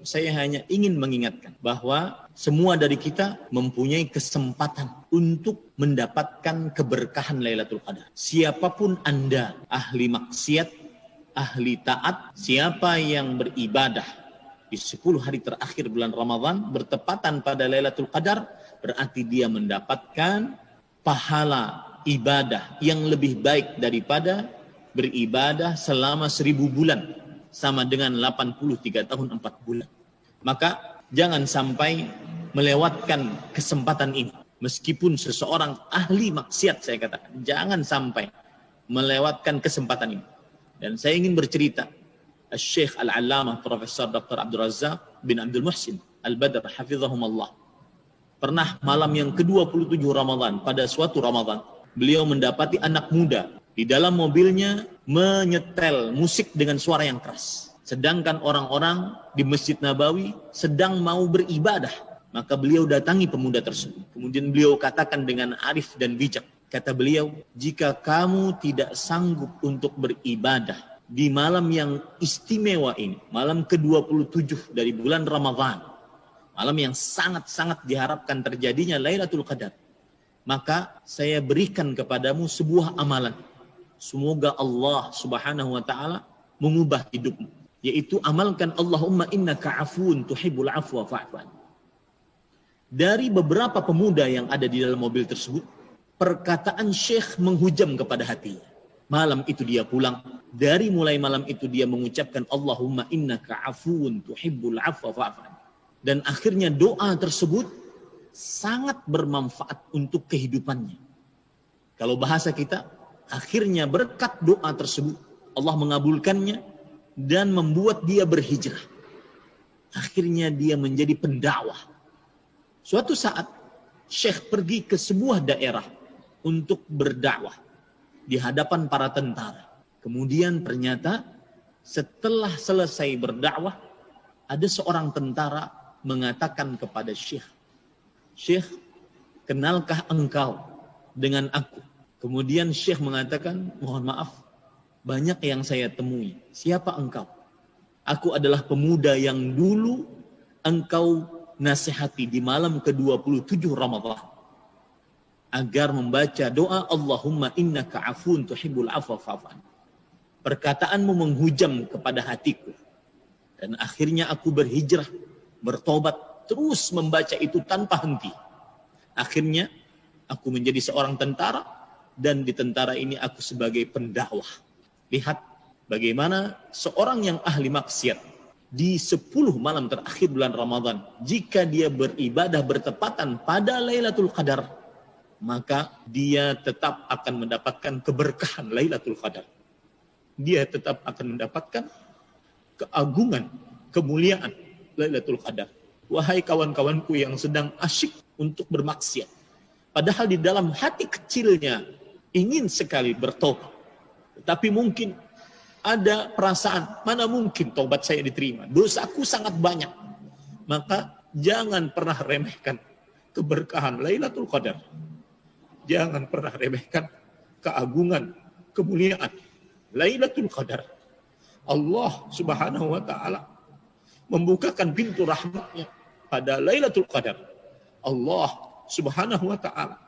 Saya hanya ingin mengingatkan bahwa semua dari kita mempunyai kesempatan untuk mendapatkan keberkahan Lailatul Qadar. Siapapun Anda, ahli maksiat, ahli taat, siapa yang beribadah di 10 hari terakhir bulan Ramadan bertepatan pada Lailatul Qadar, berarti dia mendapatkan pahala ibadah yang lebih baik daripada beribadah selama 1000 bulan, sama dengan 83 tahun 4 bulan. Maka jangan sampai melewatkan kesempatan ini. Meskipun seseorang ahli maksiat, saya katakan, jangan sampai melewatkan kesempatan ini. Dan saya ingin bercerita, Syekh Al-Allamah Profesor Dr. Abdul Razak bin Abdul Muhsin Al-Badr hafizahumullah, pernah malam yang ke-27 Ramadan, pada suatu Ramadan, beliau mendapati anak muda di dalam mobilnya menyetel musik dengan suara yang keras. Sedangkan orang-orang di Masjid Nabawi sedang mau beribadah. Maka beliau datangi pemuda tersebut. Kemudian beliau katakan dengan arif dan bijak. Kata beliau, jika kamu tidak sanggup untuk beribadah di malam yang istimewa ini, malam ke-27 dari bulan Ramadhan, malam yang sangat-sangat diharapkan terjadinya Lailatul Qadar, maka saya berikan kepadamu sebuah amalan. Semoga Allah Subhanahu wa taala mengubah hidupmu, yaitu amalkan Allahumma innaka afuun tuhibbul afwa fa'fu anni. Dari beberapa pemuda yang ada di dalam mobil tersebut, perkataan Syekh menghujam kepada hatinya. Malam itu dia pulang, dari mulai malam itu dia mengucapkan Allahumma innaka afuun tuhibbul afwa fa'fu anni. Dan akhirnya doa tersebut sangat bermanfaat untuk kehidupannya. Kalau bahasa kita, akhirnya berkat doa tersebut Allah mengabulkannya dan membuat dia berhijrah. Akhirnya dia menjadi pendakwah. Suatu saat Syekh pergi ke sebuah daerah untuk berdakwah di hadapan para tentara. Kemudian ternyata setelah selesai berdakwah, ada seorang tentara mengatakan kepada Syekh, Syekh, kenalkah engkau dengan aku? Kemudian Syekh mengatakan, mohon maaf, banyak yang saya temui. Siapa engkau? Aku adalah pemuda yang dulu engkau nasihati di malam ke-27 Ramadhan agar membaca doa Allahumma innaka afun tuhibbul afwa fa'fu anni. Perkataanmu menghujam kepada hatiku. Dan akhirnya aku berhijrah, bertobat, terus membaca itu tanpa henti. Akhirnya aku menjadi seorang tentara, dan di tentara ini aku sebagai pendakwah. Lihat bagaimana seorang yang ahli maksiat di 10 malam terakhir bulan Ramadan, jika dia beribadah bertepatan pada Lailatul Qadar, maka dia tetap akan mendapatkan keberkahan Lailatul Qadar. Dia tetap akan mendapatkan keagungan, kemuliaan Lailatul Qadar. Wahai kawan-kawanku yang sedang asyik untuk bermaksiat, padahal di dalam hati kecilnya ingin sekali bertobat, tetapi mungkin ada perasaan, mana mungkin taubat saya diterima, dosaku sangat banyak. Maka jangan pernah remehkan keberkahan Lailatul Qadar. Jangan pernah remehkan keagungan, kemuliaan Lailatul Qadar. Allah Subhanahu wa taala membukakan pintu rahmatnya pada Lailatul Qadar. Allah Subhanahu wa taala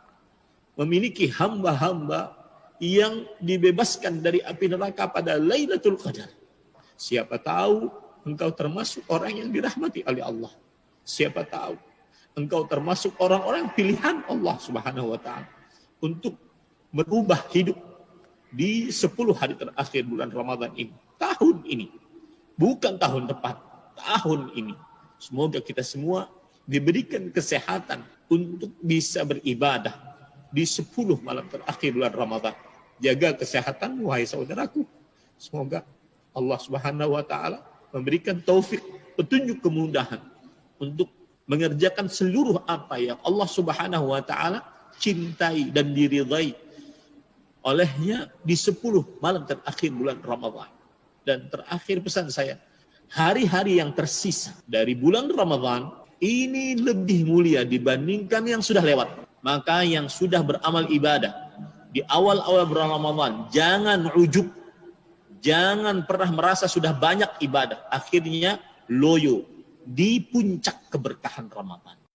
memiliki hamba-hamba yang dibebaskan dari api neraka pada Lailatul Qadar. Siapa tahu engkau termasuk orang yang dirahmati oleh Allah. Siapa tahu engkau termasuk orang-orang pilihan Allah Subhanahu wa taala untuk merubah hidup di 10 hari terakhir bulan Ramadan ini. Tahun ini, bukan tahun depan, tahun ini. Semoga kita semua diberikan kesehatan untuk bisa beribadah di 10 malam terakhir bulan Ramadan. Jaga kesehatan, wahai saudaraku. Semoga Allah Subhanahu wa taala memberikan taufik, petunjuk, kemudahan untuk mengerjakan seluruh apa yang Allah Subhanahu wa taala cintai dan diridhai olehnya di 10 malam terakhir bulan Ramadan. Dan terakhir pesan saya, hari-hari yang tersisa dari bulan Ramadan ini lebih mulia dibandingkan yang sudah lewat. Maka yang sudah beramal ibadah di awal-awal bulan Ramadan, jangan ujub, jangan pernah merasa sudah banyak ibadah, akhirnya loyo, di puncak keberkahan Ramadan.